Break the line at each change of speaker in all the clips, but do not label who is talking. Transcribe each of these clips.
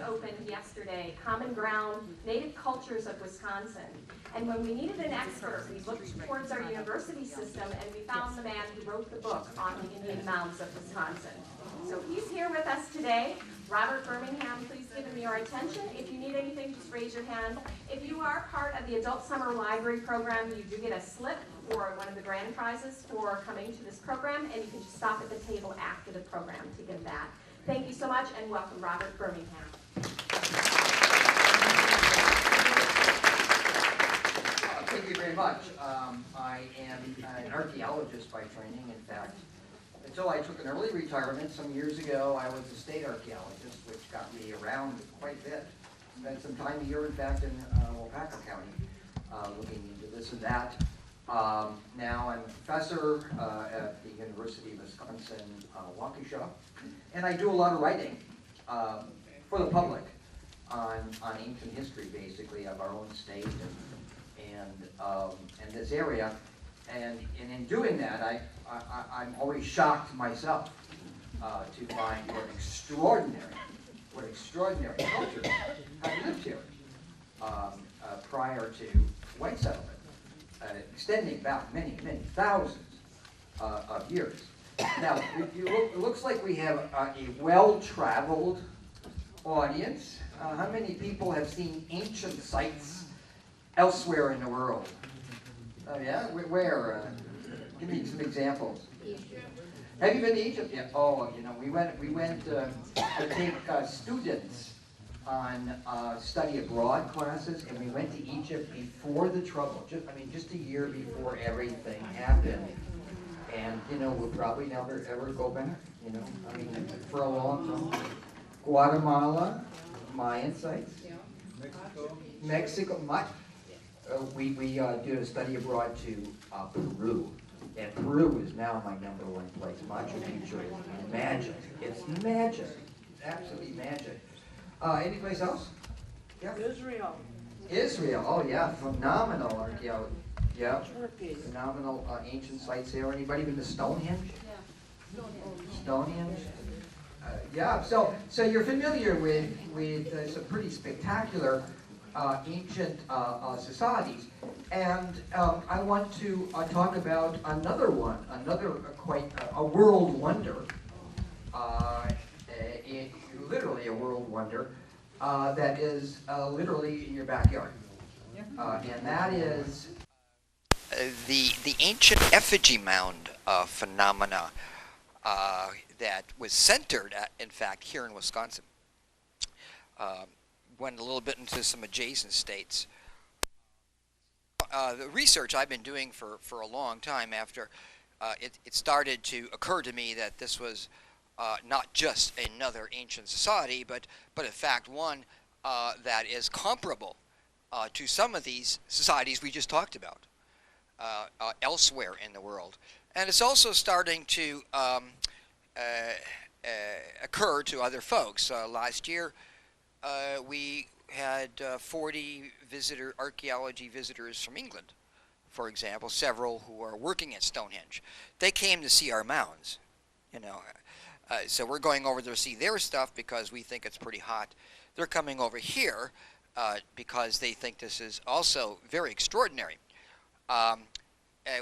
opened yesterday, Common Ground, Native Cultures of Wisconsin. And when we needed an expert, we looked towards our university system and we found the man who wrote the book on the Indian mounds of Wisconsin. So he's here with us today. Robert Birmingham, please give him your attention. If you need anything, just raise your hand. If you are part of the Adult Summer Library program, you do get a slip for one of the grand prizes for coming to this program, and you can just stop at the table after the program to get that. Thank you so much, and welcome, Robert Birmingham.
Thank you very much. I am an archaeologist by training, in fact. Until I took an early retirement some years ago, I was a state archaeologist, which got me around quite a bit. Spent some time here, in fact, in Waupaca County, looking into this and that. Now I'm a professor at the University of Wisconsin, Waukesha, and I do a lot of writing for the public on ancient history, basically, of our own state and this area. And in doing that, I'm always shocked myself to find what extraordinary cultures have lived here prior to white settlement, extending back many thousands of years. Now, it looks like we have a well-traveled audience. How many people have seen ancient sites elsewhere in the world? Oh yeah, where? Give me some examples.
Egypt.
Have you been to Egypt? Yeah. Oh, you know, we went to take students on study abroad classes, and we went to Egypt before the trouble. Just a year before everything happened. And you know, we'll probably never ever go back. You know, I mean, for a long time. Guatemala, Mayan sites.
Yeah.
Mexico. We did a study abroad to Peru, and Peru is now my #1 place. Machu Picchu is magic. It's magic, absolutely magic. Any place else? Yeah. Israel. Oh yeah, phenomenal archaeology. Yeah.
Turkey.
Phenomenal ancient sites there. Anybody been to Stonehenge?
Yeah.
Stonehenge. Yeah. So you're familiar with some pretty spectacular ancient societies, and I want to talk about another quite a world wonder, literally a world wonder, that is literally in your backyard, and that is
the ancient Effigy Mound phenomena that was centered, in fact, here in Wisconsin. Went a little bit into some adjacent states. The research I've been doing for a long time after it started to occur to me that this was not just another ancient society, but in fact one that is comparable to some of these societies we just talked about elsewhere in the world. And it's also starting to occur to other folks. Last year, we had 40 archaeology visitors from England, for example, several who are working at Stonehenge. They came to see our mounds, you know. So we're going over there to see their stuff because we think it's pretty hot. They're coming over here because they think this is also very extraordinary.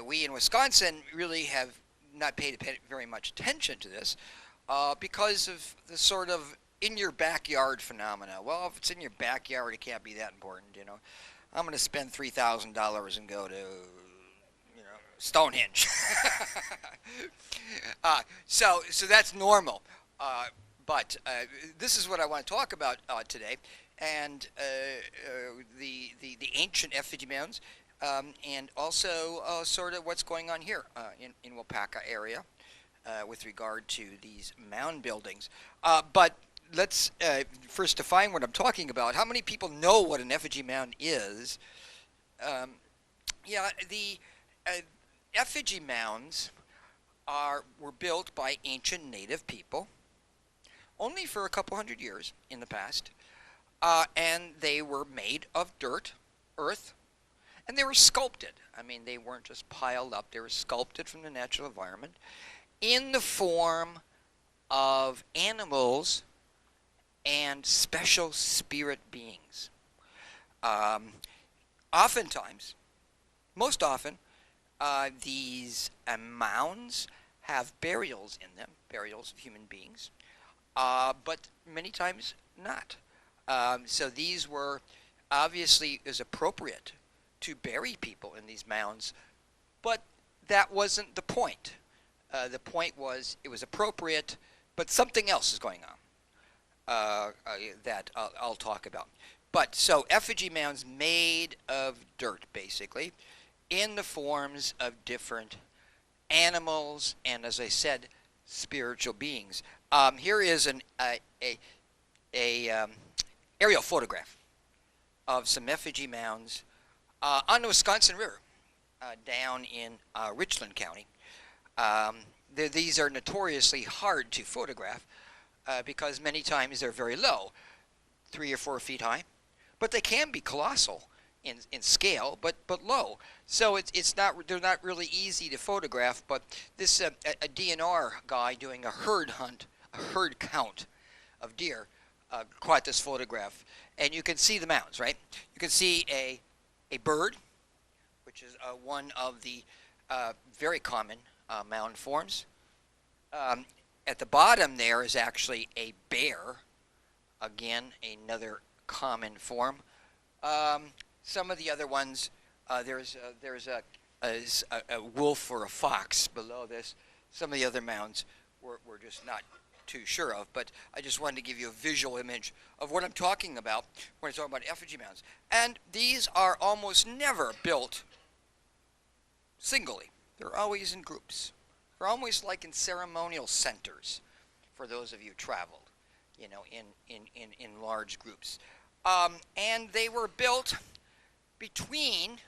We in Wisconsin really have not paid very much attention to this because of the sort of in your backyard phenomena. Well, if it's in your backyard, it can't be that important, you know. I'm going to spend $3,000 and go to, you know, Stonehenge. So that's normal. But this is what I want to talk about today, and the ancient Effigy Mounds, and also sort of what's going on here in Waupaca area with regard to these mound buildings. But let's first define what I'm talking about. How many people know what an effigy mound is? Yeah, the effigy mounds were built by ancient native people, only for a couple hundred years in the past, and they were made of dirt, earth, and they were sculpted. I mean, they weren't just piled up. They were sculpted from the natural environment in the form of animals and special spirit beings. Oftentimes, most often, these mounds have burials in them, burials of human beings, but many times not. So these were obviously is appropriate to bury people in these mounds, but that wasn't the point. The point was it was appropriate, but something else is going on that I'll talk about. But so effigy mounds made of dirt, basically, in the forms of different animals and, as I said, spiritual beings. Here is an aerial photograph of some effigy mounds on the Wisconsin River down in Richland County. These are notoriously hard to photograph because many times they're very low, 3 or 4 feet high, but they can be colossal in scale, but low. So they're not really easy to photograph. But this a DNR guy doing a herd hunt, a herd count of deer, caught this photograph, and you can see the mounds, right? You can see a bird, which is one of the very common mound forms. At the bottom there is actually a bear, again another common form. Some of the other ones, there's a wolf or a fox below this. Some of the other mounds we're just not too sure of, but I just wanted to give you a visual image of what I'm talking about when I talk about effigy mounds. And these are almost never built singly. They're always in groups. They're almost like in ceremonial centers, for those of you who traveled, you know, in large groups. And they were built between,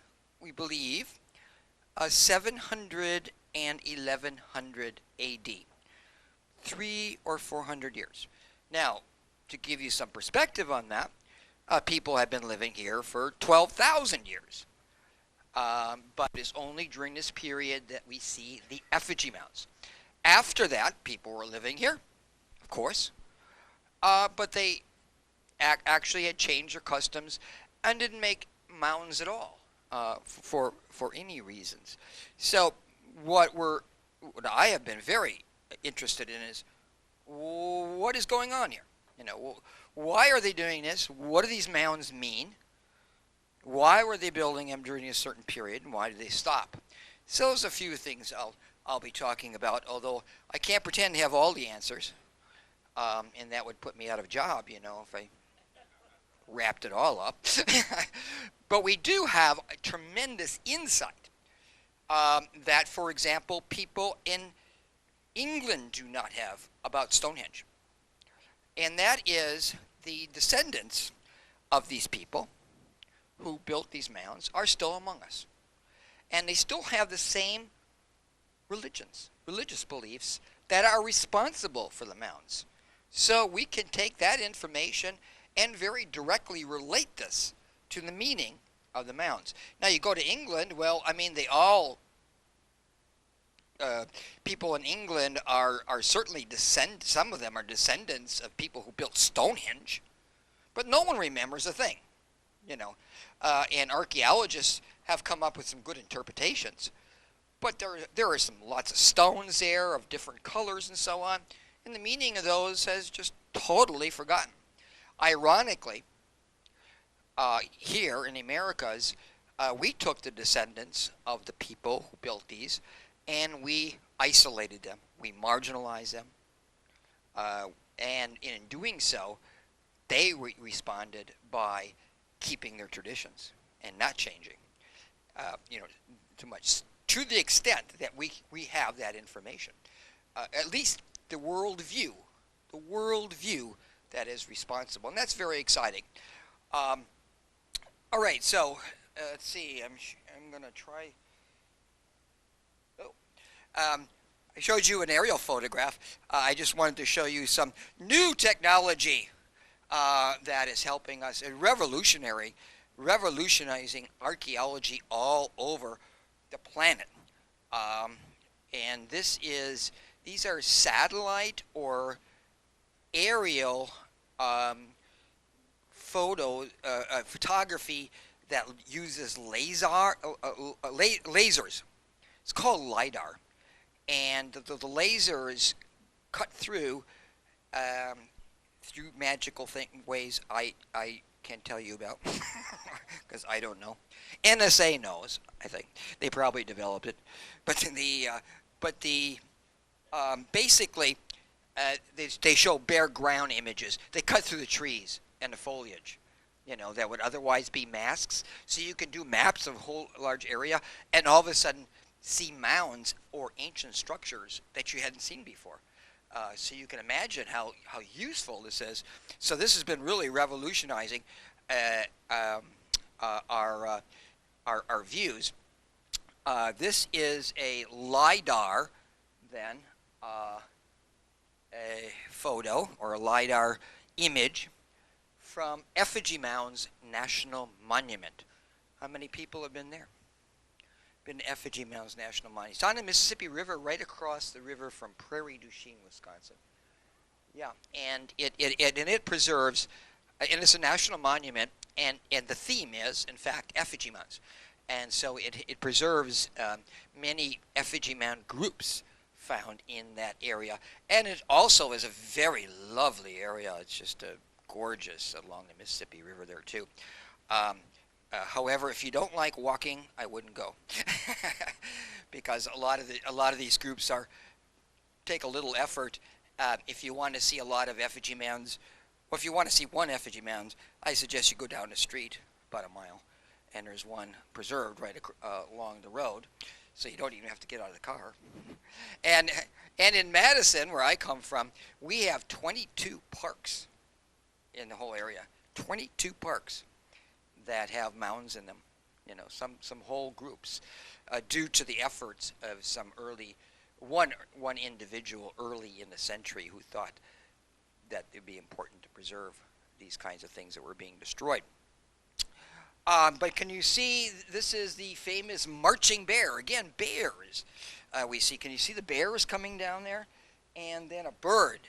we believe, 700 and 1100 AD, 300 or 400 years. Now, to give you some perspective on that, people have been living here for 12,000 years. But it's only during this period that we see the effigy mounds. After that, people were living here, of course, but they actually had changed their customs and didn't make mounds at all for any reasons. So what I have been very interested in is what is going on here? You know, why are they doing this? What do these mounds mean? Why were they building them during a certain period, and why did they stop? So there's a few things I'll be talking about, although I can't pretend to have all the answers, and that would put me out of a job, you know, if I wrapped it all up. But we do have a tremendous insight that, for example, people in England do not have about Stonehenge. And that is the descendants of these people who built these mounds are still among us. And they still have the same religious beliefs that are responsible for the mounds. So we can take that information and very directly relate this to the meaning of the mounds. Now you go to England, well, I mean, people in England are certainly some of them are descendants of people who built Stonehenge, but no one remembers a thing, you know. And archaeologists have come up with some good interpretations, but there are lots of stones there of different colors and so on, and the meaning of those has just totally forgotten. Ironically, here in the Americas, we took the descendants of the people who built these, and we isolated them, we marginalized them, and in doing so, they responded by keeping their traditions and not changing, you know, too much, to the extent that we have that information. At least the worldview that is responsible, and that's very exciting. All right, so let's see. I'm gonna try. I showed you an aerial photograph. I just wanted to show you some new technology that is helping us, revolutionizing archaeology all over the planet. And these are satellite or aerial photography that uses lasers. It's called LiDAR, and the lasers cut through magical ways I can't tell you about because I don't know. NSA knows. I think they probably developed it, but basically they show bare ground images. They cut through the trees and the foliage, that would otherwise be masks. So you can do maps of a whole large area, and all of a sudden see mounds or ancient structures that you hadn't seen before. So you can imagine how useful this is. So this has been really revolutionizing our views. This is a LiDAR, then, a photo or a LiDAR image from Effigy Mounds National Monument. How many people have been there? Been to Effigy Mounds National Monument. It's on the Mississippi River, right across the river from Prairie du Chien, Wisconsin. Yeah, and it preserves, and it's a national monument, and the theme is, in fact, Effigy Mounds. And so it preserves many effigy mound groups found in that area. And it also is a very lovely area. It's just gorgeous along the Mississippi River there, too. However, if you don't like walking, I wouldn't go, because a lot of these groups take a little effort. If you want to see a lot of effigy mounds, or if you want to see one effigy mound, I suggest you go down the street about a mile, and there's one preserved right along the road, so you don't even have to get out of the car. And in Madison, where I come from, we have 22 parks in the whole area. 22 parks that have mounds in them, some whole groups, due to the efforts of some one individual early in the century who thought that it would be important to preserve these kinds of things that were being destroyed. But can you see, this is the famous marching bear. Again, bears we see. Can you see the bears coming down there? And then a bird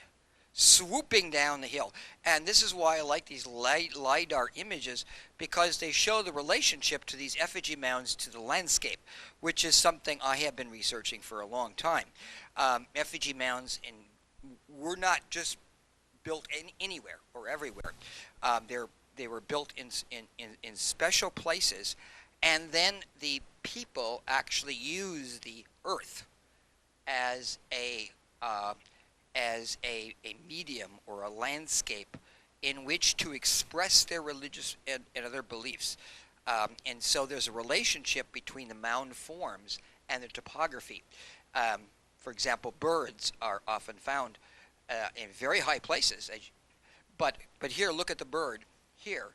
swooping down the hill. And this is why I like these LiDAR images, because they show the relationship to these effigy mounds to the landscape, which is something I have been researching for a long time. Effigy mounds were not just built anywhere or everywhere. They were built in special places, and then the people actually used the earth as a medium or a landscape in which to express their religious and other beliefs. And so there's a relationship between the mound forms and the topography. For example, birds are often found in very high places. But here, look at the bird. Here,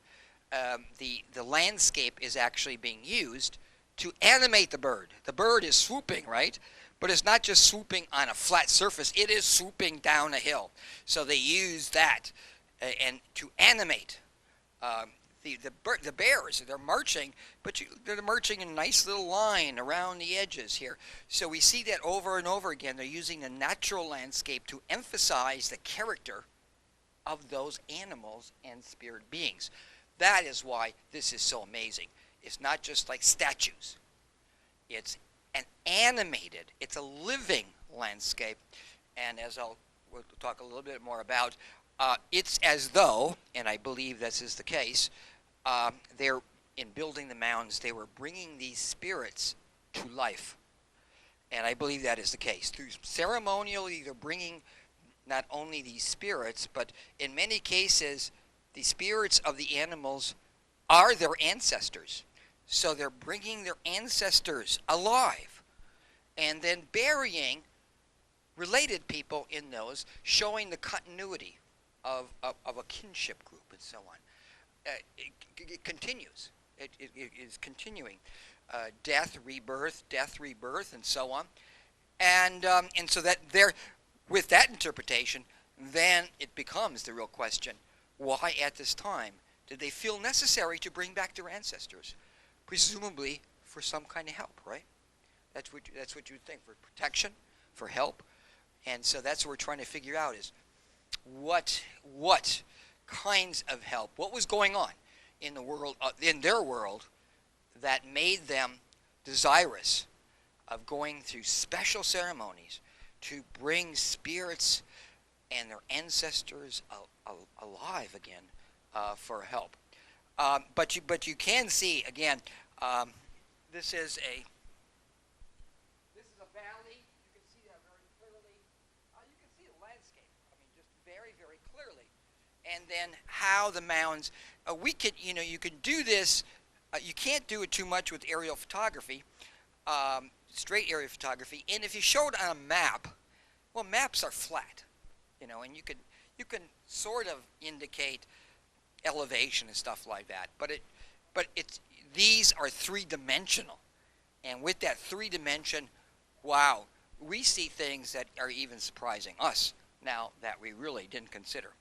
the landscape is actually being used to animate the bird. The bird is swooping, right? But it's not just swooping on a flat surface. It is swooping down a hill. So they use that and to animate the bears. They're marching, but they're marching in a nice little line around the edges here. So we see that over and over again. They're using the natural landscape to emphasize the character of those animals and spirit beings. That is why this is so amazing. It's not just like statues. It's an animated, it's a living landscape. And as we'll talk a little bit more about, it's as though, and I believe this is the case, they're, in building the mounds, they were bringing these spirits to life. And I believe that is the case. Through ceremonially, they're bringing not only these spirits, but in many cases, the spirits of the animals are their ancestors. So they're bringing their ancestors alive and then burying related people in those, showing the continuity of a kinship group and so on. It continues. It is continuing. Death, rebirth, and so on. And so that there, with that interpretation, then it becomes the real question: why at this time did they feel necessary to bring back their ancestors? Presumably for some kind of help, right? That's what you would think, for protection, for help. And so that's what we're trying to figure out, is what kinds of help. What was going on in the world, in their world, that made them desirous of going through special ceremonies to bring spirits and their ancestors alive again for help. But you can see again. This is a valley. You can see that very clearly. You can see the landscape. I mean, just very, very clearly. And then how the mounds. You can do this. You can't do it too much with aerial photography, straight aerial photography. And if you show it on a map, well, maps are flat, and you can sort of indicate elevation and stuff like that. But these are three-dimensional, and with that three-dimension, wow, we see things that are even surprising us now that we really didn't consider.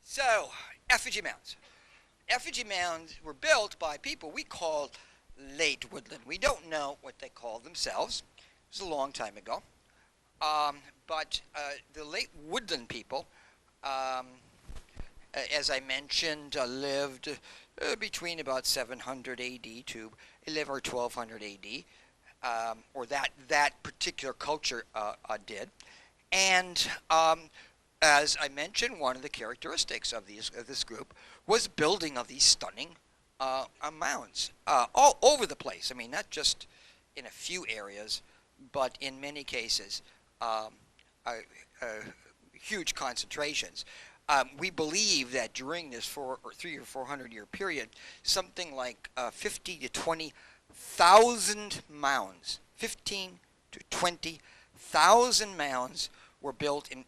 So, effigy mounds. Effigy mounds were built by people we called late Woodland. We don't know what they called themselves. It was a long time ago. But the late Woodland people, as I mentioned, lived between about 700 AD to 11 or 1200 AD, or that particular culture did. And as I mentioned, one of the characteristics of this group was building of these stunning mounds all over the place. I mean, not just in a few areas, but in many cases, huge concentrations. We believe that during this 300 or 400 year period, something like 50 to 20,000 mounds, 15 to 20,000 mounds were built in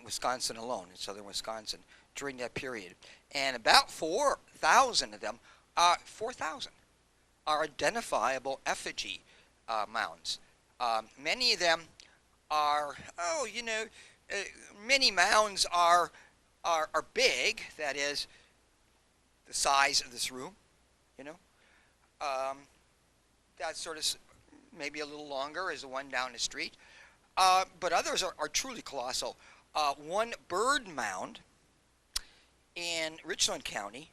Wisconsin alone, in southern Wisconsin, during that period. And about 4,000 of them, 4,000 are identifiable effigy mounds. Many of them are, many mounds are big, that is, the size of this room, That sort of maybe a little longer is the one down the street. But others are truly colossal. One bird mound in Richland County,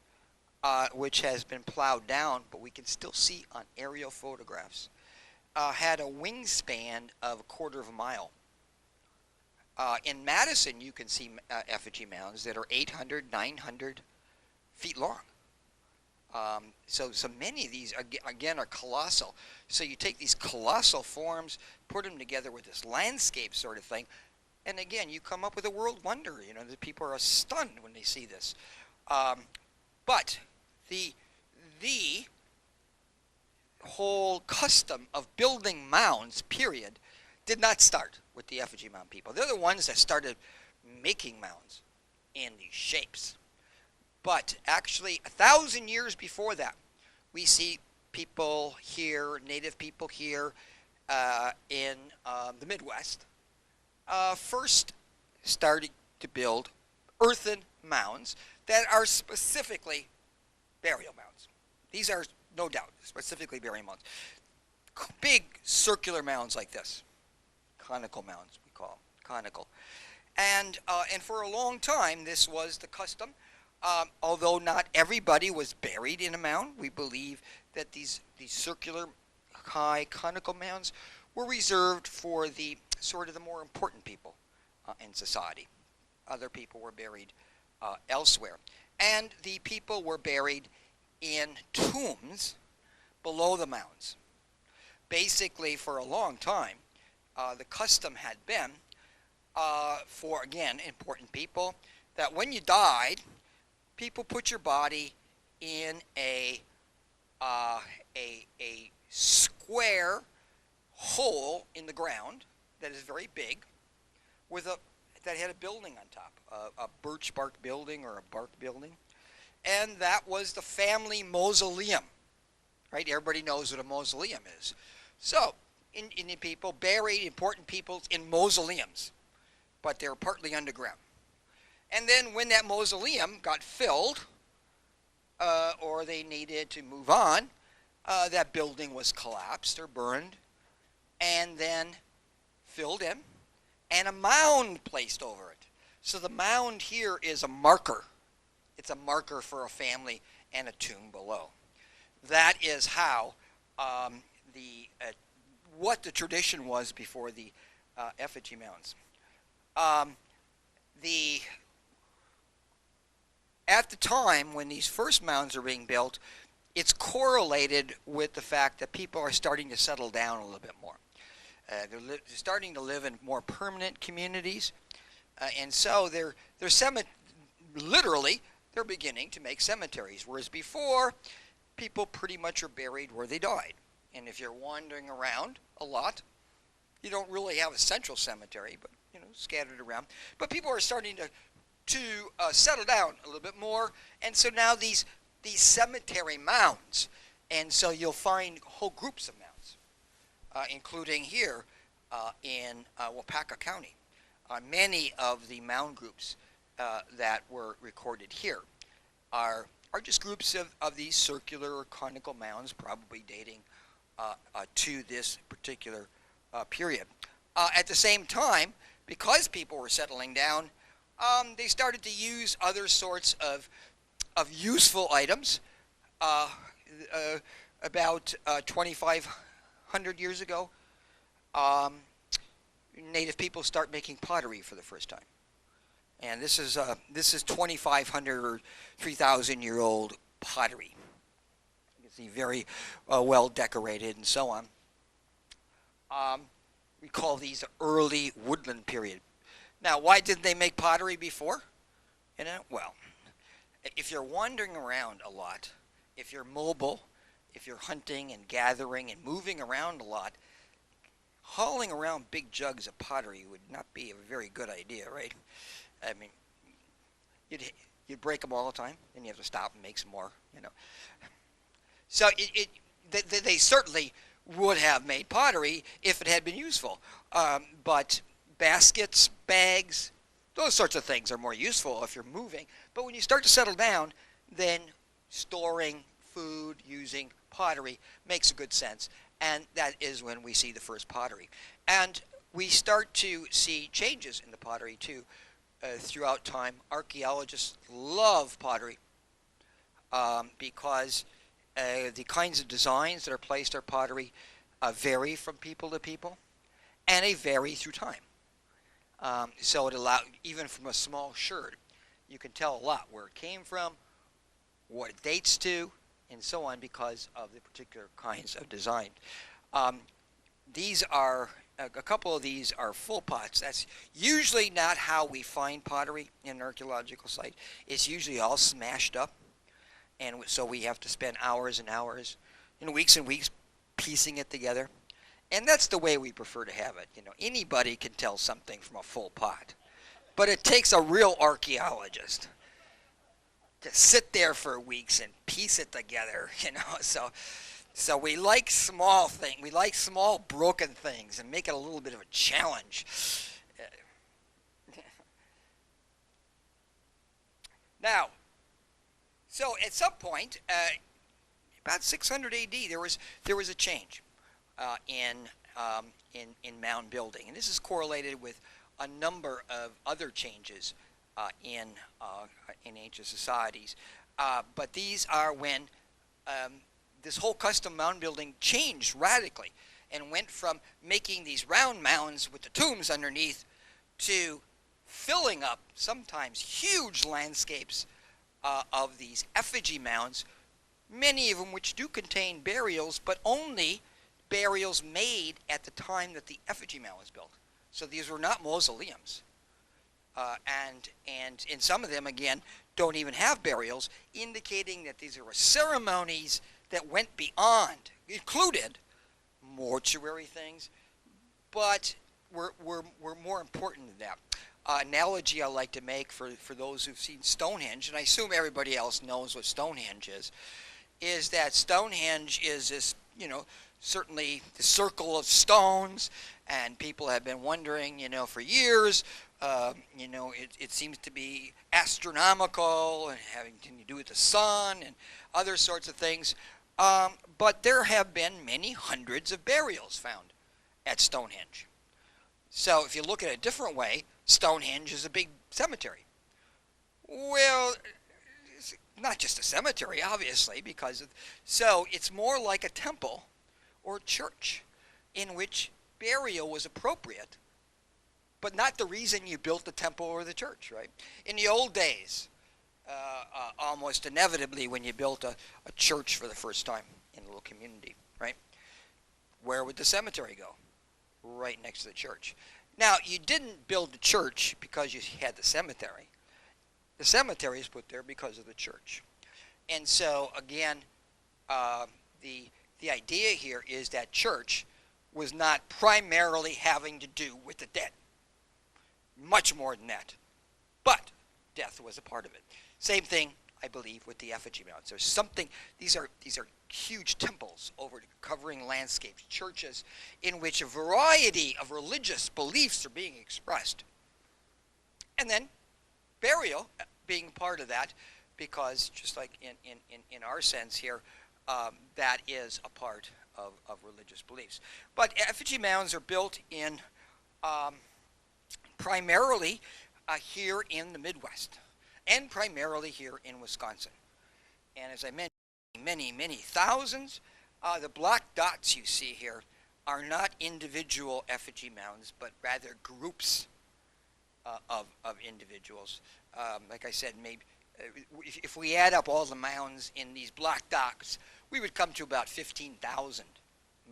which has been plowed down, but we can still see on aerial photographs, had a wingspan of a quarter of a mile. In Madison, you can see effigy mounds that are 800, 900 feet long. So many of these, again, are colossal. So you take these colossal forms, put them together with this landscape sort of thing, and again, you come up with a world wonder. The people are stunned when they see this. But the whole custom of building mounds, period, did not start with the effigy mound people. They're the ones that started making mounds in these shapes. But actually, 1,000 years before that, we see people here, native people here in the Midwest, first starting to build earthen mounds that are specifically burial mounds. These are, no doubt, specifically burial mounds. Big circular mounds like this. Conical mounds, we call them. Conical. And for a long time, this was the custom. Although not everybody was buried in a mound, we believe that these circular, high, conical mounds were reserved for the sort of the more important people in society. Other people were buried elsewhere. And the people were buried in tombs below the mounds. Basically, for a long time, the custom had been for, again, important people, that when you died, people put your body in a square hole in the ground that is very big, that had a building on top, a birch bark building or a bark building, and that was the family mausoleum. Right? Everybody knows what a mausoleum is. So, Indian people buried important people in mausoleums, but they were partly underground. And then when that mausoleum got filled, or they needed to move on, that building was collapsed or burned, and then filled in, and a mound placed over it. So the mound here is a marker. It's a marker for a family and a tomb below. That is how what the tradition was before the effigy mounds. At the time when these first mounds are being built, it's correlated with the fact that people are starting to settle down a little bit more. They're starting to live in more permanent communities, and so they're literally they're beginning to make cemeteries, whereas before people pretty much are buried where they died. And if you're wandering around a lot, you don't really have a central cemetery, but scattered around. But people are starting to settle down a little bit more, and so now these cemetery mounds, and so you'll find whole groups of mounds, including here in Wapaka County. Many of the mound groups that were recorded here are just groups of these circular or conical mounds, probably dating to this particular period. At the same time, because people were settling down, they started to use other sorts of useful items. About 2,500 years ago, native people start making pottery for the first time. And this is 2,500 or 3,000-year-old pottery. You can see very well decorated and so on. We call these early woodland period. Now, why didn't they make pottery before? Well, if you're wandering around a lot, if you're mobile, if you're hunting and gathering and moving around a lot, hauling around big jugs of pottery would not be a very good idea, right? I mean, you'd break them all the time, and you have to stop and make some more, So they certainly would have made pottery if it had been useful. But baskets, bags, those sorts of things are more useful if you're moving. But when you start to settle down, then storing food using pottery makes a good sense. And that is when we see the first pottery. And we start to see changes in the pottery, too, throughout time. Archaeologists love pottery because the kinds of designs that are placed on pottery vary from people to people, and they vary through time. So it allows, even from a small sherd, you can tell a lot where it came from, what it dates to, and so on because of the particular kinds of design. These are, a couple of these are full pots. That's usually not how we find pottery in an archaeological site. It's usually all smashed up, and so we have to spend hours and hours, weeks and weeks piecing it together. And that's the way we prefer to have it. Anybody can tell something from a full pot, but it takes a real archaeologist to sit there for weeks and piece it together, So we like small things. We like small broken things and make it a little bit of a challenge. Now, so at some point, about 600 A.D., there was a change in mound building, and this is correlated with a number of other changes in ancient societies. But these are when this whole custom mound building changed radically and went from making these round mounds with the tombs underneath to filling up sometimes huge landscapes of these effigy mounds, many of them which do contain burials, but only burials made at the time that the effigy mound was built. So these were not mausoleums. And in some of them, again, don't even have burials, indicating that these were ceremonies that went beyond, included mortuary things, but were more important than that. Analogy I like to make for those who've seen Stonehenge, and I assume everybody else knows what Stonehenge is that Stonehenge is this, certainly the circle of stones, and people have been wondering, for years, it seems to be astronomical and having to do with the sun and other sorts of things. But there have been many hundreds of burials found at Stonehenge. So if you look at it a different way, Stonehenge is a big cemetery. Well, it's not just a cemetery, obviously, so it's more like a temple or church in which burial was appropriate, but not the reason you built the temple or the church, right? In the old days, almost inevitably when you built a church for the first time in a little community, right? Where would the cemetery go? Right next to the church. Now, you didn't build the church because you had the cemetery. The cemetery is put there because of the church. And so, again, the idea here is that church was not primarily having to do with the dead. Much more than that. But death was a part of it. Same thing, I believe, with the effigy mounds. There's something, these are huge temples covering landscapes, churches in which a variety of religious beliefs are being expressed. And then burial being part of that, because just like in our sense here, that is a part of religious beliefs. But effigy mounds are built in primarily here in the Midwest, and primarily here in Wisconsin. And as I mentioned, many thousands. The black dots you see here are not individual effigy mounds, but rather groups of individuals. Like I said, maybe if we add up all the mounds in these black dots, we would come to about 15,000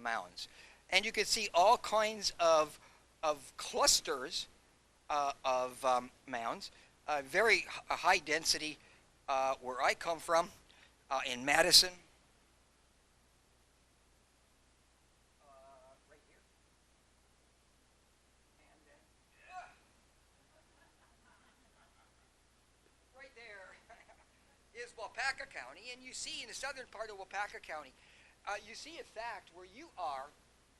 mounds. And you can see all kinds of clusters of mounds. Very high density where I come from, in Madison. Right here. And then, right there is Waupaca County, and you see in the southern part of Waupaca County, you see in fact where you are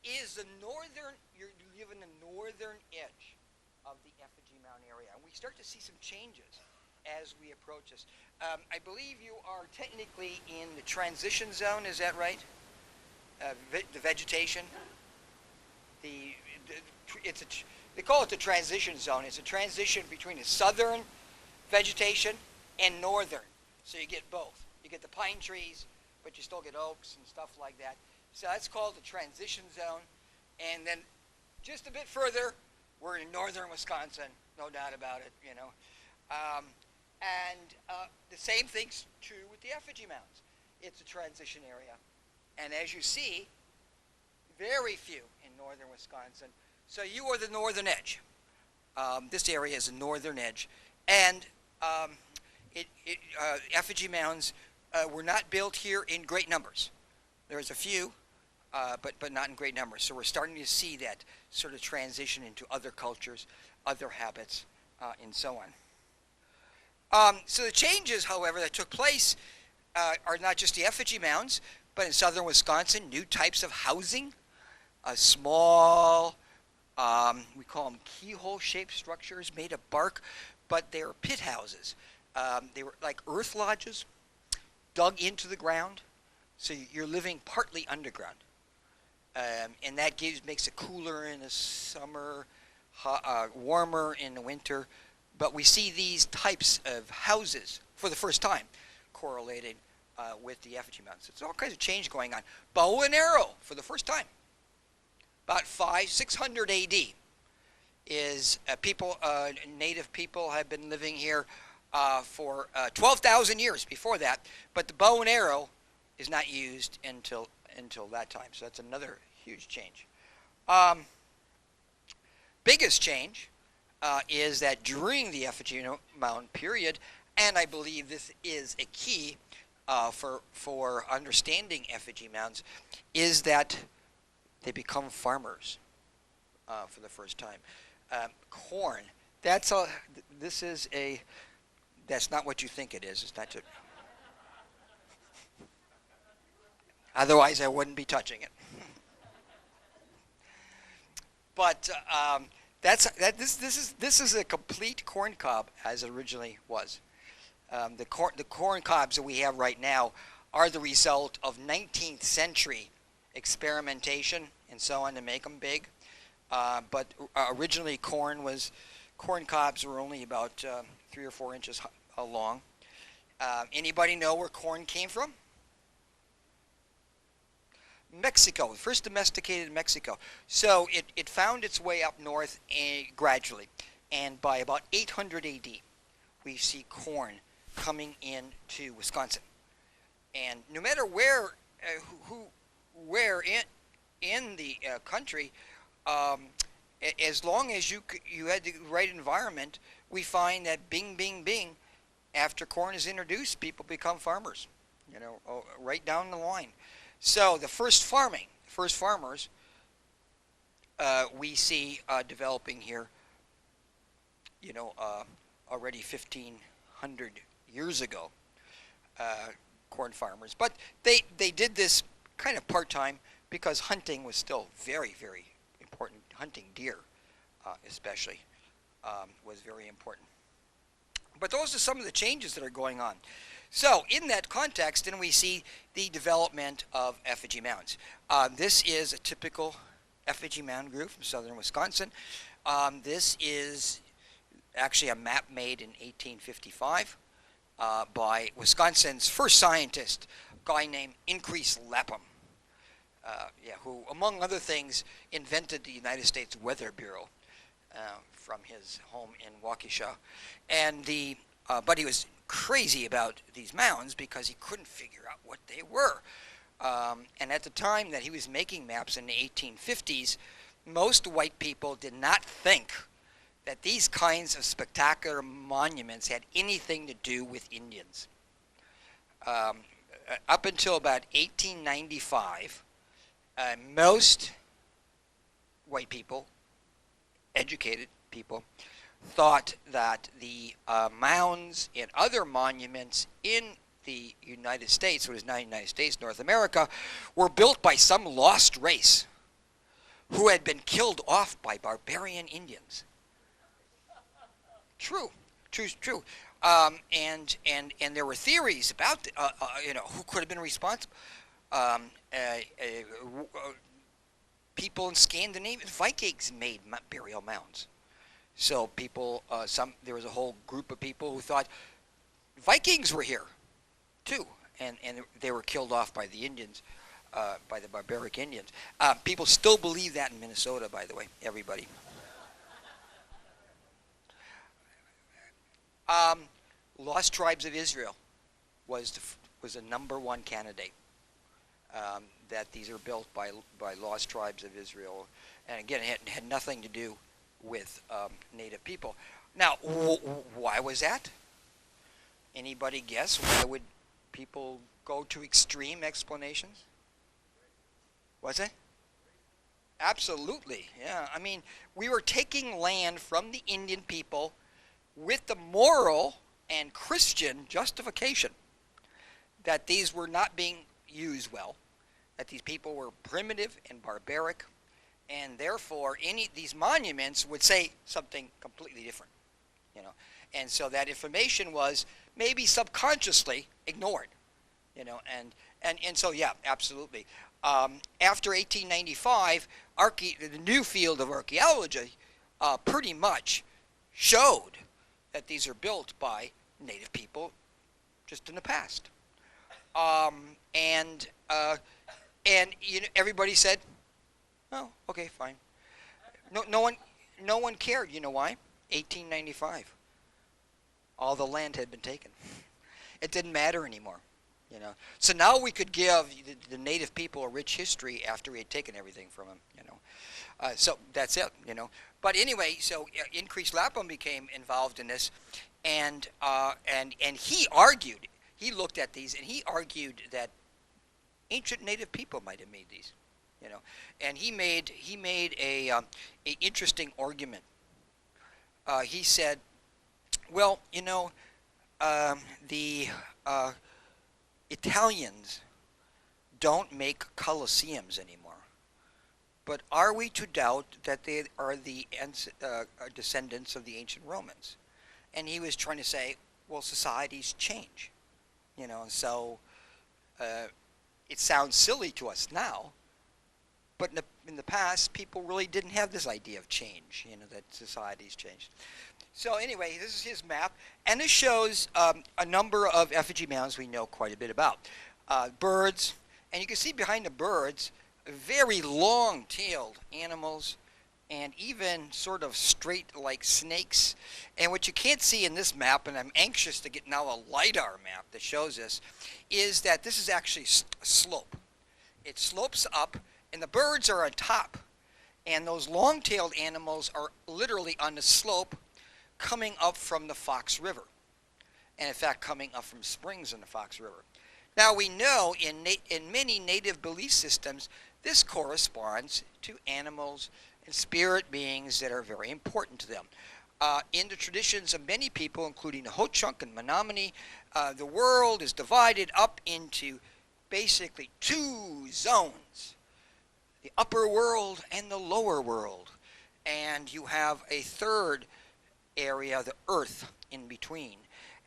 is the northern, you live in the northern edge of the Effigy Mound area, and we start to see some changes as we approach this. I believe you are technically in the transition zone, is that right? The vegetation? They call it the transition zone. It's a transition between the southern vegetation and northern. So you get both. You get the pine trees, but you still get oaks and stuff like that. So that's called the transition zone. And then just a bit further, we're in northern Wisconsin, no doubt about it, you know. The same thing's true with the effigy mounds. It's a transition area. And as you see, very few in northern Wisconsin. So you are the northern edge. This area is the northern edge. And effigy mounds were not built here in great numbers. There's a few, but not in great numbers. So we're starting to see that sort of transition into other cultures, other habits, and so on. So the changes, however, that took place are not just the effigy mounds, but in southern Wisconsin, new types of housing, small, we call them keyhole-shaped structures made of bark, but they're pit houses. They were like earth lodges, dug into the ground, so you're living partly underground. And that makes it cooler in the summer, warmer in the winter. But we see these types of houses for the first time correlated with the effigy mounds. There's all kinds of change going on. Bow and arrow for the first time. About 600 AD is native people have been living here for 12,000 years before that. But the bow and arrow is not used until that time. So that's another huge change. Biggest change is that during the Effigy Mound period, and I believe this is a key for understanding effigy mounds, is that they become farmers for the first time. Corn. That's not what you think it is. It's not. Otherwise, I wouldn't be touching it. But this is a complete corn cob as it originally was. The corn cobs that we have right now are the result of 19th century experimentation and so on to make them big. But originally corn cobs were only about 3 or 4 inches long. Anybody know where corn came from? Mexico, first domesticated in Mexico. So it found its way up north gradually. And by about 800 AD, we see corn coming into Wisconsin. And no matter where in the country, as long as you had the right environment, we find that bing, bing, bing, after corn is introduced, people become farmers, right down the line. So the first farmers we see developing here, already 1,500 years ago, corn farmers. But they did this kind of part-time because hunting was still very, very important. Hunting deer, especially, was very important. But those are some of the changes that are going on. So in that context, then we see the development of effigy mounds. This is a typical effigy mound group from southern Wisconsin. This is actually a map made in 1855 by Wisconsin's first scientist, a guy named Increase Lapham, who, among other things, invented the United States Weather Bureau from his home in Waukesha. And but he was crazy about these mounds because he couldn't figure out what they were. And at the time that he was making maps in the 1850s, most white people did not think that these kinds of spectacular monuments had anything to do with Indians. Up until about 1895, most white people, educated people, thought that the mounds and other monuments in the United States, what is now the United States, North America, were built by some lost race who had been killed off by barbarian Indians. True. And there were theories about who could have been responsible. People in Scandinavia, Vikings made burial mounds. So people, there was a whole group of people who thought Vikings were here, too, and they were killed off by the Indians, by the barbaric Indians. People still believe that in Minnesota, by the way, everybody. Lost Tribes of Israel was the #1 candidate. That these are built by lost tribes of Israel, and again, it had nothing to do with native people. Now, why was that? Anybody guess? Why would people go to extreme explanations? Was it? Absolutely, yeah. I mean, we were taking land from the Indian people with the moral and Christian justification that these were not being used well, that these people were primitive and barbaric, and therefore these monuments would say something completely different, and so that information was maybe subconsciously ignored, and so yeah, absolutely. After 1895, the new field of archaeology pretty much showed that these are built by native people just in the past, and everybody said, "Oh, okay, fine." No one cared. You know why? 1895. All the land had been taken. It didn't matter anymore. So now we could give the native people a rich history after we had taken everything from them. So that's it. But anyway, so Increase Lapham became involved in this, and he argued. He looked at these and he argued that ancient native people might have made these, and he made a interesting argument. He said, well, the Italians don't make colosseums anymore, but are we to doubt that they are the descendants of the ancient Romans? And he was trying to say, well, societies change, and so it sounds silly to us now, but in the past, people really didn't have this idea of change, you know, that society's changed. So anyway, this is his map, and this shows a number of effigy mounds we know quite a bit about. Birds, and you can see behind the birds, very long-tailed animals, and even sort of straight like snakes. And what you can't see in this map, and I'm anxious to get now a LiDAR map that shows this, is that this is actually a slope. It slopes up, and the birds are on top, and those long-tailed animals are literally on the slope coming up from the Fox River, and in fact coming up from springs in the Fox River. Now we know in many native belief systems this corresponds to animals and spirit beings that are very important to them. In the traditions of many people, including the Ho-Chunk and Menominee, the world is divided up into basically two zones, the upper world and the lower world, and you have a third area, the earth, in between.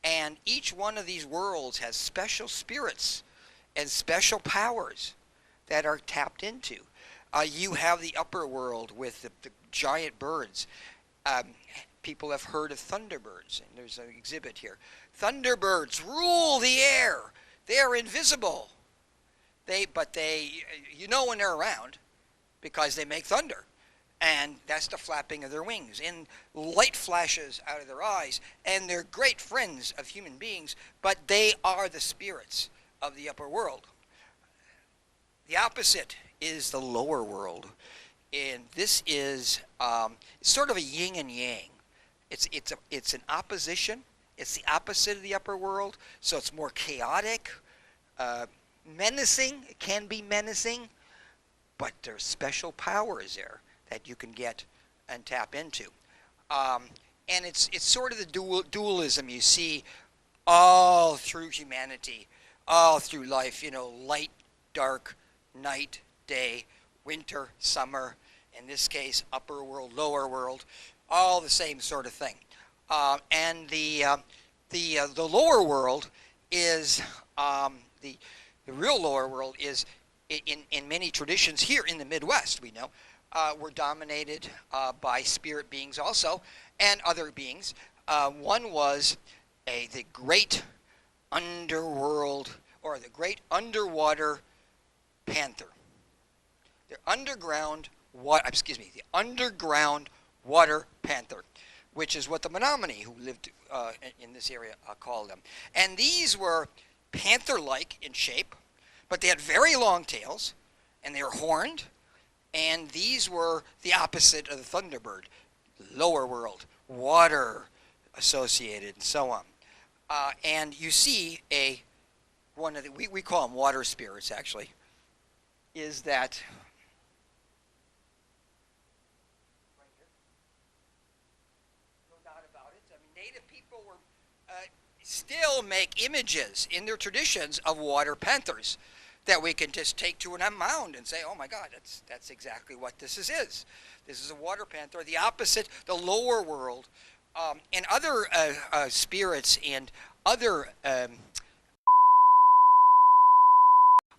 And each one of these worlds has special spirits and special powers that are tapped into. You have the upper world with the giant birds. People have heard of Thunderbirds, and there's an exhibit here. Thunderbirds rule the air. They're invisible. But you know when they're around because they make thunder. And that's the flapping of their wings, and light flashes out of their eyes, and they're great friends of human beings, but they are the spirits of the upper world. The opposite is the lower world, and this is sort of a yin and yang. It's an opposition. It's the opposite of the upper world, so it's more chaotic, menacing. It can be menacing, but there's special powers there that you can get and tap into. And it's sort of the dualism you see all through humanity, all through life, you know, light, dark, night, day, winter, summer, in this case, upper world, lower world, all the same sort of thing. And the lower world is, the real lower world is, in many traditions here in the Midwest, we know, were dominated by spirit beings also, and other beings. One was the great underworld, or the great underwater panther. The underground water panther, which is what the Menominee who lived in this area called them. And these were panther-like in shape, but they had very long tails, and they were horned. And these were the opposite of the Thunderbird, lower world, water associated, and so on. And you see one of the, we call them water spirits actually, is that right here. No doubt about it. I mean, native people were still make images in their traditions of water panthers that we can just take to a mound and say, oh my God, that's exactly what this is. This is a water panther. The opposite, the lower world, and other spirits and other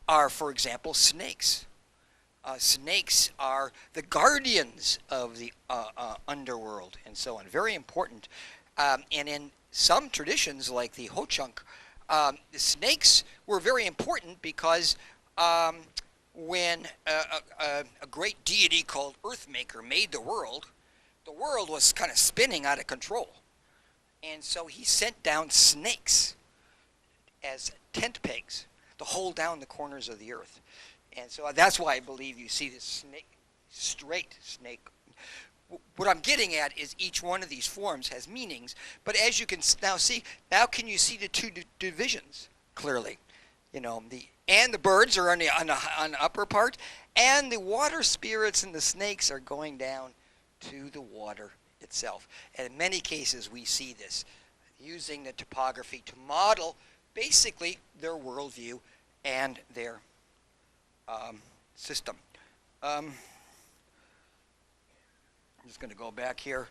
are, for example, snakes. Snakes are the guardians of the underworld and so on. Very important. And in some traditions, like the Ho-Chunk, the snakes were very important because when a great deity called Earthmaker made the world was kind of spinning out of control. And so he sent down snakes as tent pegs to hold down the corners of the earth. And so that's why I believe you see this snake, straight snake. What I'm getting at is each one of these forms has meanings, but as you can now see, now can you see the two divisions clearly? You know, the birds are on the upper part, and the water spirits and the snakes are going down to the water itself. And in many cases we see this, using the topography to model basically their worldview and their system. I'm just going to go back here.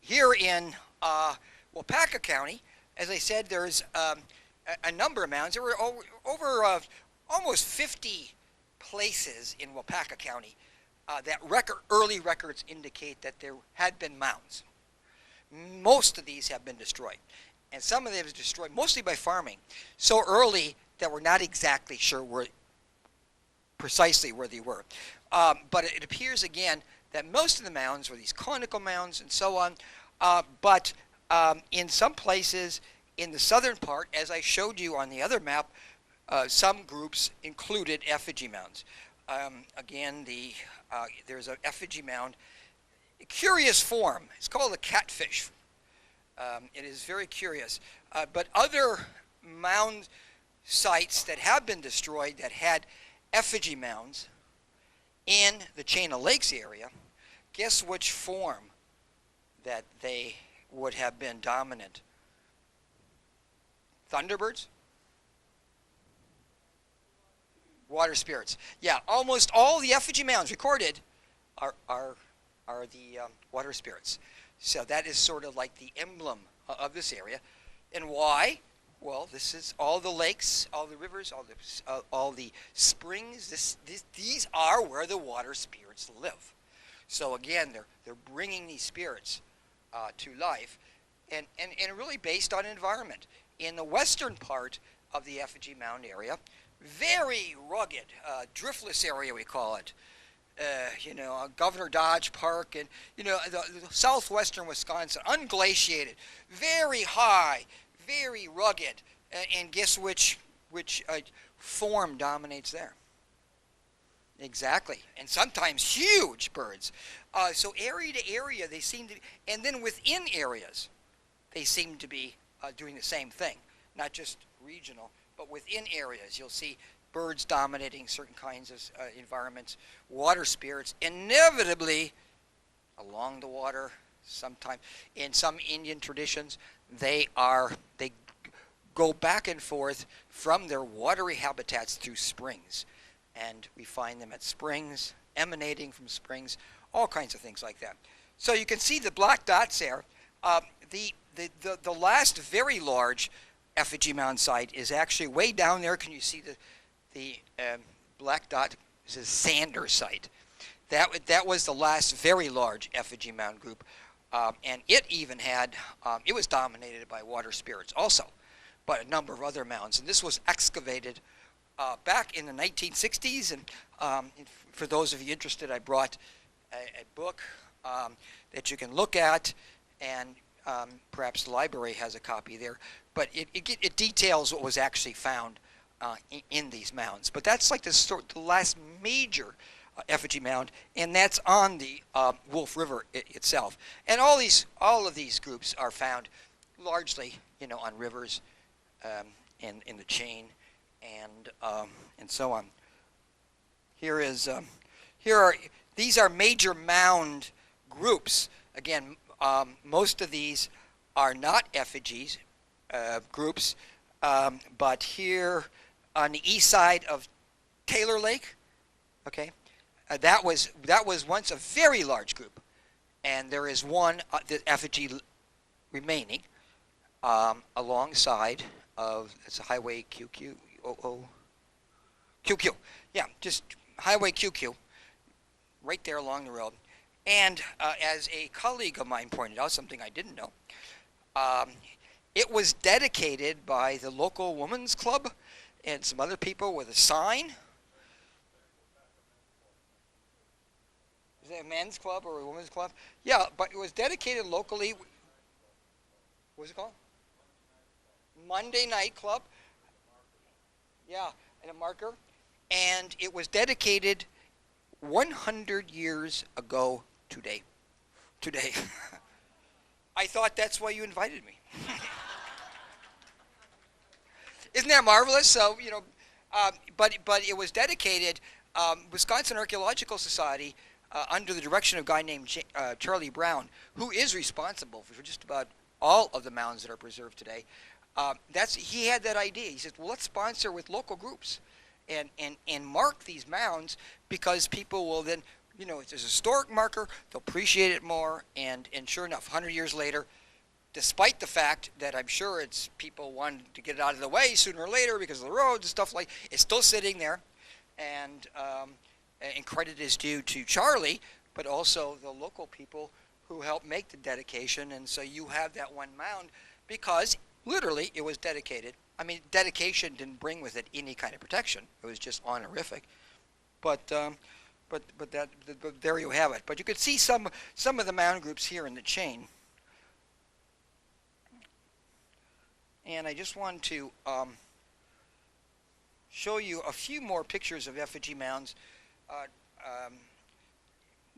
Here in Waupaca County, as I said, there's a number of mounds. There were over almost 50 places in Wapaka County that early records indicate that there had been mounds. Most of these have been destroyed, and some of them was destroyed mostly by farming, so early that we're not exactly sure precisely where they were. But it appears again that most of the mounds were these conical mounds and so on, but in some places in the southern part, as I showed you on the other map, some groups included effigy mounds. Again, there's an effigy mound, a curious form. It's called a catfish. It is very curious. But other mound sites that have been destroyed that had effigy mounds in the Chain of Lakes area, guess which form that they would have been dominant? Thunderbirds? Water spirits. Yeah, almost all the effigy mounds recorded are the water spirits. So that is sort of like the emblem of this area. And why? Well, this is all the lakes, all the rivers, all the springs. These are where the water spirits live. So again, they're bringing these spirits to life, and really based on environment. In the western part of the Effigy Mound area, very rugged, driftless area we call it. Governor Dodge Park, and the southwestern Wisconsin, unglaciated, very high, very rugged, and guess which form dominates there? Exactly, and sometimes huge birds. So area to area, they seem to, and then within areas, they seem to be doing the same thing, not just regional, but within areas. You'll see birds dominating certain kinds of environments, water spirits, inevitably along the water. Sometimes, in some Indian traditions, they go back and forth from their watery habitats through springs, and we find them at springs, emanating from springs, all kinds of things like that. So you can see the black dots there. The last very large effigy mound site is actually way down there. Can you see the black dot? This is Sander site. That was the last very large effigy mound group, and it even had it was dominated by water spirits also, but a number of other mounds. And this was excavated back in the 1960s. And for those of you interested, I brought a book that you can look at, and perhaps the library has a copy there. But it details what was actually found in these mounds. But that's like the last major effigy mound, and that's on the Wolf River itself. And all of these groups are found largely, on rivers, in the chain, and so on. These are major mound groups. Again, most of these are not effigies groups, but here on the east side of Taylor Lake, okay, that was once a very large group, and there is one the effigy remaining alongside of, it's a Highway QQ, yeah, just Highway QQ, right there along the road. And as a colleague of mine pointed out, something I didn't know, it was dedicated by the local women's club and some other people with a sign. Is it a men's club or a women's club? Yeah, but it was dedicated locally. What was it called? Monday Night Club. Yeah, and a marker. And it was dedicated 100 years ago today. I thought that's why you invited me. Isn't that marvelous? So, but it was dedicated, Wisconsin Archaeological Society, under the direction of a guy named Charlie Brown, who is responsible for just about all of the mounds that are preserved today. He had that idea. He said, well, let's sponsor with local groups and mark these mounds, because people will then, if there's a historic marker, they'll appreciate it more. And sure enough, 100 years later, despite the fact that I'm sure it's people wanted to get it out of the way sooner or later because of the roads and stuff it's still sitting there. and credit is due to Charlie, but also the local people who helped make the dedication. And so you have that one mound because literally it was dedicated. I mean, dedication didn't bring with it any kind of protection. It was just honorific. But there you have it. But you could see some of the mound groups here in the chain. And I just want to show you a few more pictures of effigy mounds.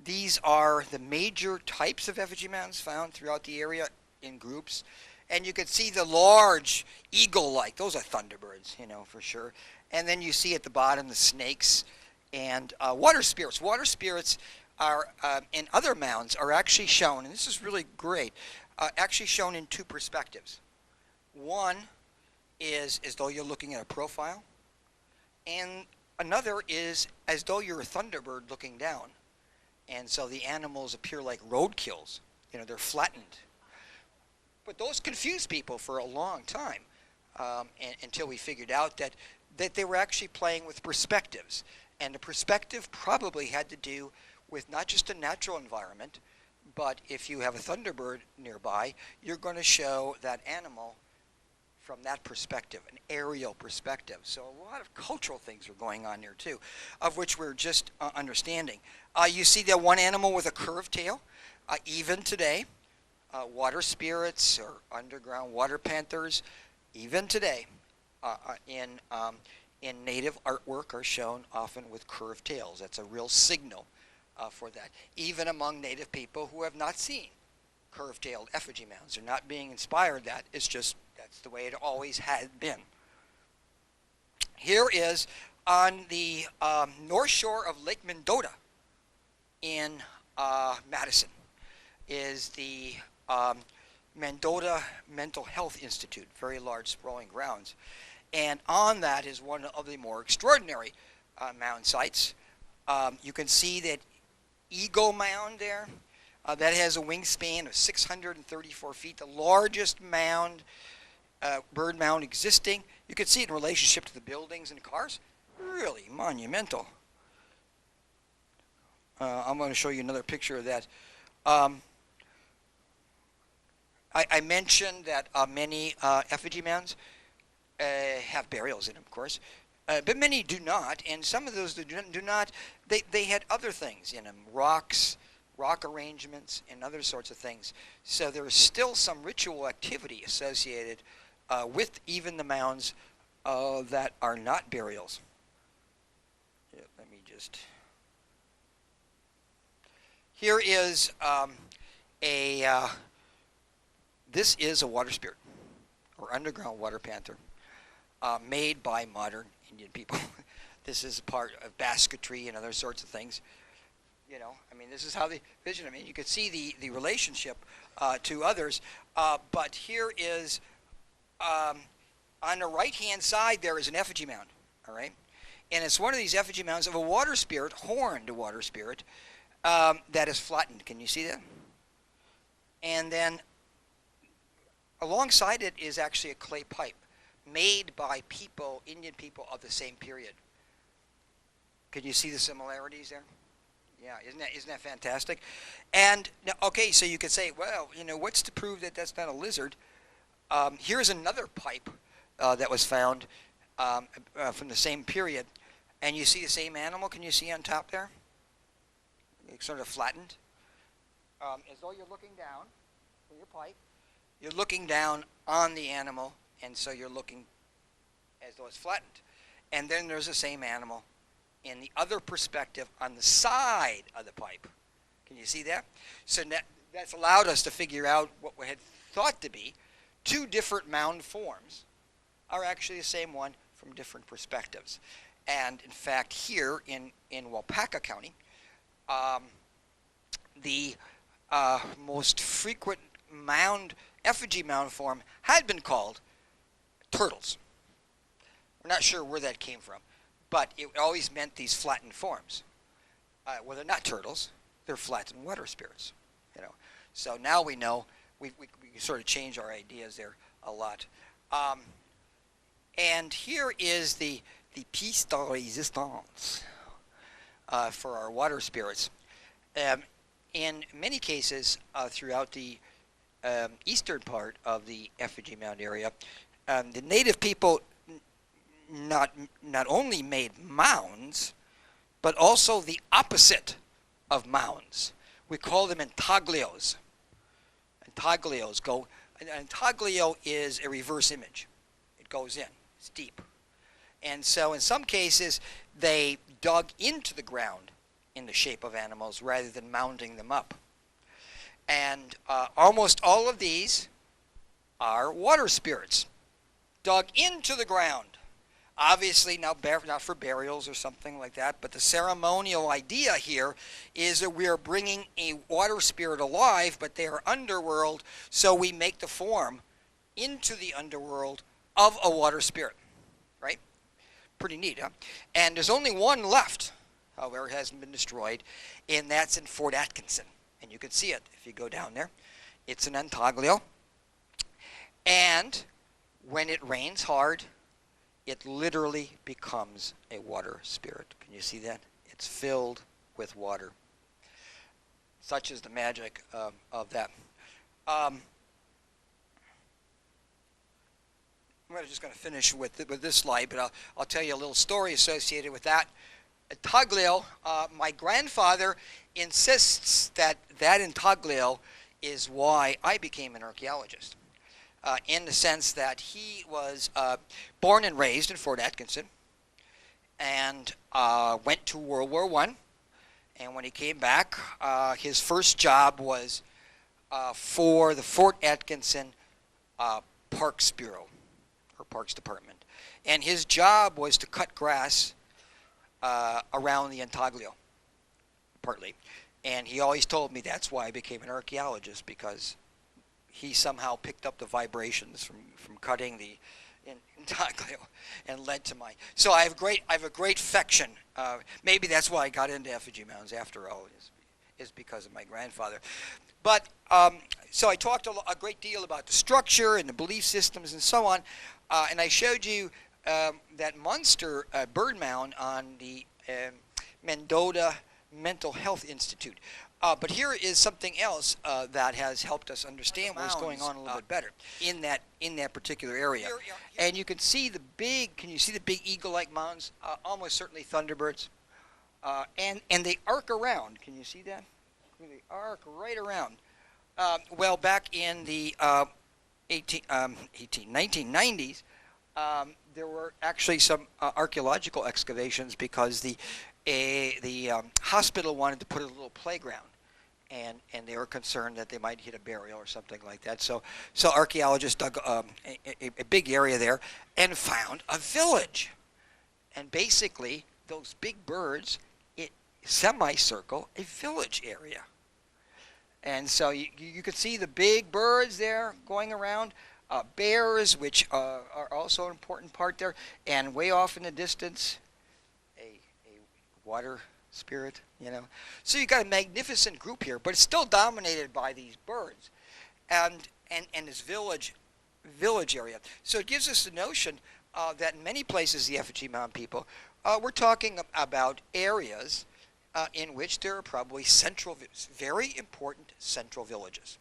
These are the major types of effigy mounds found throughout the area in groups. And you can see the large eagle-like. Those are Thunderbirds, you know, for sure. And then you see at the bottom the snakes and water spirits. Water spirits are in other mounds are actually shown, and this is really great, actually shown in two perspectives. One is as though you're looking at a profile, and another is as though you're a Thunderbird looking down. And so the animals appear like roadkills. You know, they're flattened. But those confused people for a long time until we figured out that they were actually playing with perspectives. And the perspective probably had to do with not just a natural environment, but if you have a Thunderbird nearby, you're going to show that animal from that perspective, an aerial perspective. So a lot of cultural things are going on there too, of which we're just understanding. You see that one animal with a curved tail, even today. Water spirits or underground water panthers, even today, in native artwork are shown often with curved tails. That's a real signal for that. Even among native people who have not seen curved-tailed effigy mounds. They're not being inspired that. It's just that's the way it always had been. Here is on the north shore of Lake Mendota in Madison is the Mendota Mental Health Institute, very large sprawling grounds. And on that is one of the more extraordinary mound sites. You can see that Eagle Mound there. That has a wingspan of 634 feet, the largest mound, bird mound existing. You can see it in relationship to the buildings and cars. Really monumental. I'm going to show you another picture of that. I mentioned that many effigy mounds have burials in them, of course, but many do not, and some of those that do not, they had other things in them, rocks, rock arrangements, and other sorts of things. So there is still some ritual activity associated with even the mounds that are not burials. Yeah, let me just... Here is this is a water spirit, or underground water panther, made by modern Indian people. This is part of basketry and other sorts of things. You know, I mean, this is how they vision. I mean, you could see the relationship to others. But here is, on the right-hand side, there is an effigy mound, all right? And it's one of these effigy mounds of a water spirit, horned water spirit, that is flattened. Can you see that? And then alongside it is actually a clay pipe made by people, Indian people of the same period. Can you see the similarities there? Yeah, isn't that fantastic? And now, okay, so you could say, well, you know, what's to prove that that's not a lizard? Here's another pipe that was found from the same period, and you see the same animal. Can you see on top there? It's sort of flattened, as though you're looking down with your pipe. You're looking down on the animal, and so you're looking as though it's flattened. And then there's the same animal in the other perspective on the side of the pipe. Can you see that? So that's allowed us to figure out what we had thought to be two different mound forms are actually the same one from different perspectives. And in fact, here in Waupaca County, the most frequent effigy mound form had been called turtles. We're not sure where that came from, but it always meant these flattened forms. Well, they're not turtles; they're flattened water spirits. You know, so now we know. We sort of change our ideas there a lot. And here is the the piece de resistance for our water spirits. In many cases throughout the eastern part of the Effigy Mound area, the native people not only made mounds, but also the opposite of mounds. We call them intaglios. Intaglios go. An intaglio is a reverse image. It goes in. It's deep. And so in some cases, they dug into the ground in the shape of animals rather than mounding them up. And almost all of these are water spirits, dug into the ground. Obviously not for burials or something like that, but the ceremonial idea here is that we are bringing a water spirit alive, but they are underworld, so we make the form into the underworld of a water spirit, right? Pretty neat, huh? And there's only one left, however, it hasn't been destroyed, and that's in Fort Atkinson. And you can see it if you go down there. It's an intaglio. And when it rains hard, it literally becomes a water spirit. Can you see that? It's filled with water. Such is the magic of that. I'm just going to finish with this slide, but I'll tell you a little story associated with that. Intaglio, my grandfather insists that intaglio is why I became an archaeologist. In the sense that he was born and raised in Fort Atkinson and went to World War I. And when he came back, his first job was for the Fort Atkinson Parks Bureau, or Parks Department. And his job was to cut grass around the intaglio, partly. And he always told me that's why I became an archaeologist, because he somehow picked up the vibrations from cutting the intaglio and led to my. So I have a great affection. Maybe that's why I got into Effigy Mounds after all, is because of my grandfather. But so I talked a great deal about the structure and the belief systems and so on, and I showed you that monster bird mound on the Mendota Mental Health Institute. But here is something else that has helped us understand what's going on a little bit better in that particular area. And you can see the big. Can you see the big eagle-like mounds? Almost certainly Thunderbirds. And they arc around. Can you see that? They arc right around. Well, back in the 1990s, there were actually some archaeological excavations because the hospital wanted to put a little playground, and they were concerned that they might hit a burial or something like that. So archaeologists dug a big area there and found a village. And basically, those big birds, it semicircle a village area. And so you could see the big birds there going around. Bears, which are also an important part there, and way off in the distance, a water spirit, you know. So you got a magnificent group here, but it's still dominated by these birds, and this village area. So it gives us the notion that in many places, the Effigy Mound people, we're talking about areas in which there are probably very important central villages.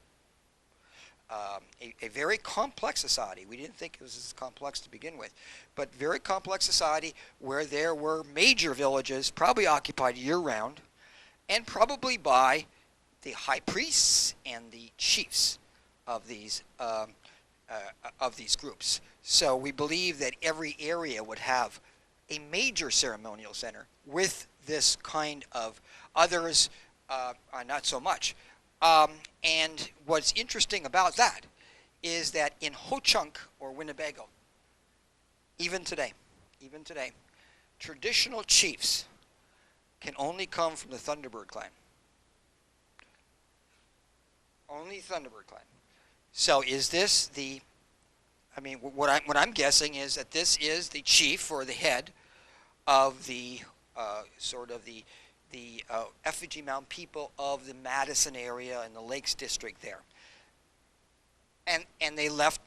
A very complex society. We didn't think it was as complex to begin with, but very complex society where there were major villages, probably occupied year-round, and probably by the high priests and the chiefs of these groups. So we believe that every area would have a major ceremonial center with this kind of others, not so much. And what's interesting about that is that in Ho-Chunk or Winnebago, even today, traditional chiefs can only come from the Thunderbird clan. Only Thunderbird clan. So is this the? I mean, what I'm guessing is that this is the chief or the head of the sort of the Effigy Mound people of the Madison area and the Lakes District there. And they left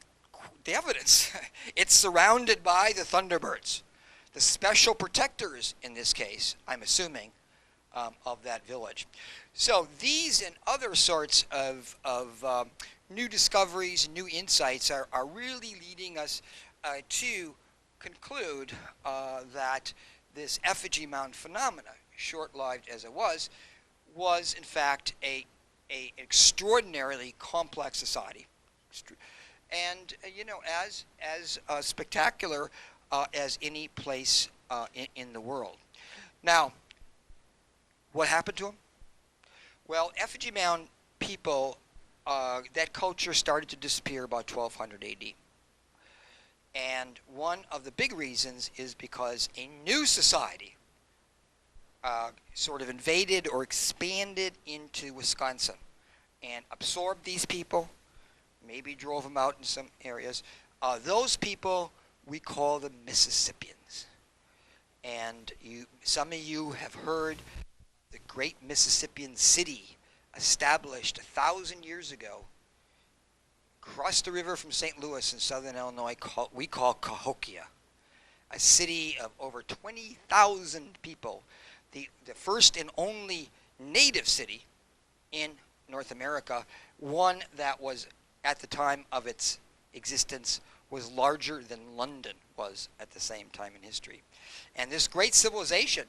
the evidence. It's surrounded by the Thunderbirds. the special protectors in this case, I'm assuming, of that village. So these and other sorts of new discoveries, new insights are really leading us to conclude that this effigy mound phenomena, short-lived as it was in fact an extraordinarily complex society, and as spectacular as any place in the world. Now, what happened to them? Well, effigy mound people, that culture started to disappear about 1200 AD. And one of the big reasons is because a new society sort of invaded or expanded into Wisconsin and absorbed these people, maybe drove them out in some areas. Those people we call the Mississippians. And some of you have heard the great Mississippian city established 1,000 years ago across the river from St. Louis in southern Illinois, we call Cahokia, a city of over 20,000 people, the first and only native city in North America, one that was, at the time of its existence, was larger than London was at the same time in history. And this great civilization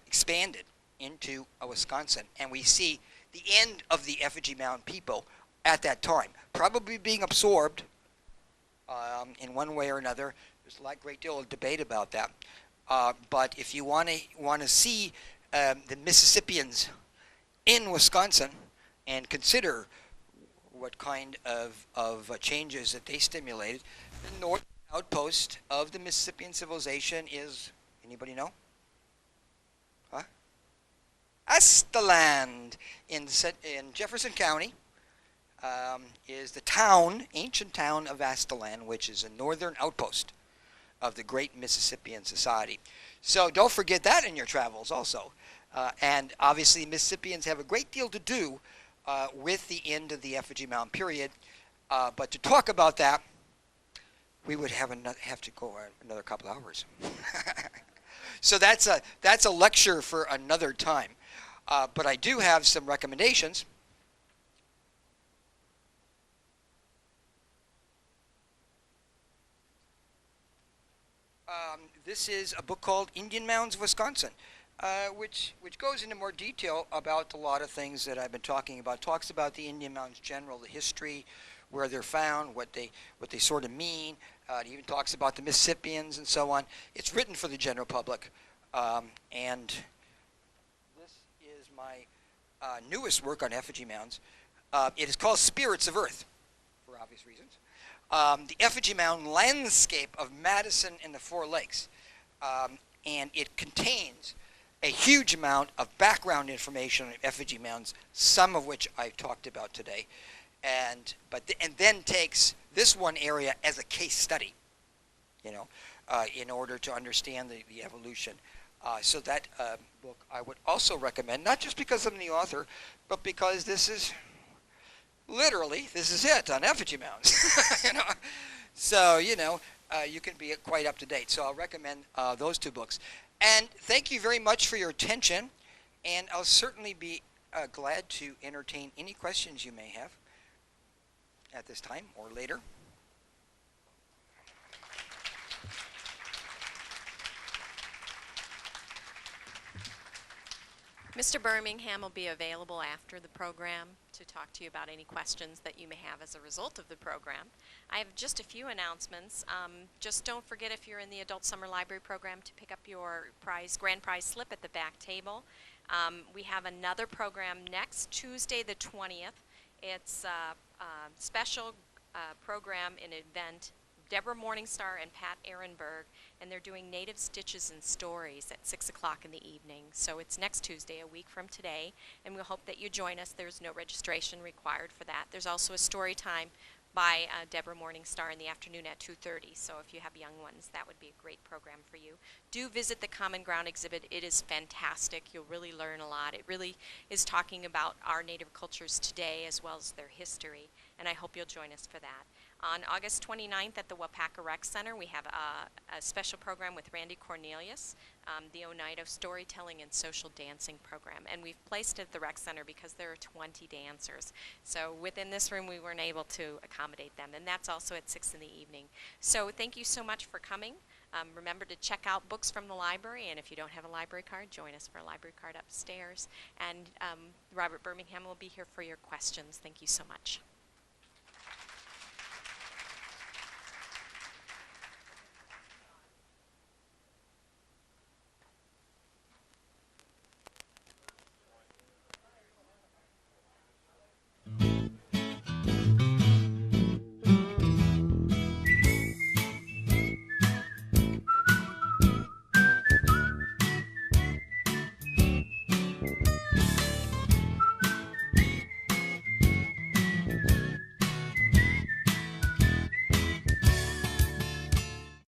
expanded into Wisconsin, and we see the end of the effigy mound people at that time, probably being absorbed in one way or another. There's a great deal of debate about that. But if you want to see the Mississippians in Wisconsin and consider what kind of changes that they stimulated, the north outpost of the Mississippian civilization is, anybody know? Huh? Astaland in Jefferson County. Is the town, ancient town of Astaland, which is a northern outpost of the great Mississippian society. So don't forget that in your travels also. And obviously Mississippians have a great deal to do with the end of the effigy mound period. But to talk about that, we would have to go another couple hours. So that's a lecture for another time. But I do have some recommendations. This is a book called Indian Mounds of Wisconsin, which goes into more detail about a lot of things that I've been talking about. Talks about the Indian Mounds general, the history, where they're found, what they sort of mean. It even talks about the Mississippians and so on. It's written for the general public, and this is my newest work on effigy mounds. It is called Spirits of Earth, for obvious reasons. The effigy mound landscape of Madison and the Four Lakes, and it contains a huge amount of background information on effigy mounds, some of which I've talked about today, and then takes this one area as a case study, in order to understand the evolution. So that book I would also recommend, not just because I'm the author, but because this is it on effigy mounds. So you can be quite up to date. So I'll recommend those two books. And thank you very much for your attention. And I'll certainly be glad to entertain any questions you may have at this time or later.
Mr. Birmingham will be available after the program to talk to you about any questions that you may have as a result of the program. I have just a few announcements. Just don't forget, if you're in the Adult Summer Library program, to pick up your grand prize slip at the back table. We have another program next Tuesday the 20th. It's a special program, an event. Deborah Morningstar and Pat Ehrenberg, and they're doing Native Stitches and Stories at 6 o'clock in the evening. So it's next Tuesday, a week from today, and we hope that you join us. There's no registration required for that. There's also a story time by Deborah Morningstar in the afternoon at 2:30. So if you have young ones, that would be a great program for you. Do visit the Common Ground exhibit. It is fantastic. You'll really learn a lot. It really is talking about our Native cultures today as well as their history, and I hope you'll join us for that. On August 29th at the Wapaka Rec Center, we have a special program with Randy Cornelius, the Oneida Storytelling and Social Dancing Program. And we've placed it at the Rec Center because there are 20 dancers. So within this room, we weren't able to accommodate them. And that's also at 6 in the evening. So thank you so much for coming. Remember to check out books from the library, and if you don't have a library card, join us for a library card upstairs. And Robert Birmingham will be here for your questions. Thank you so much.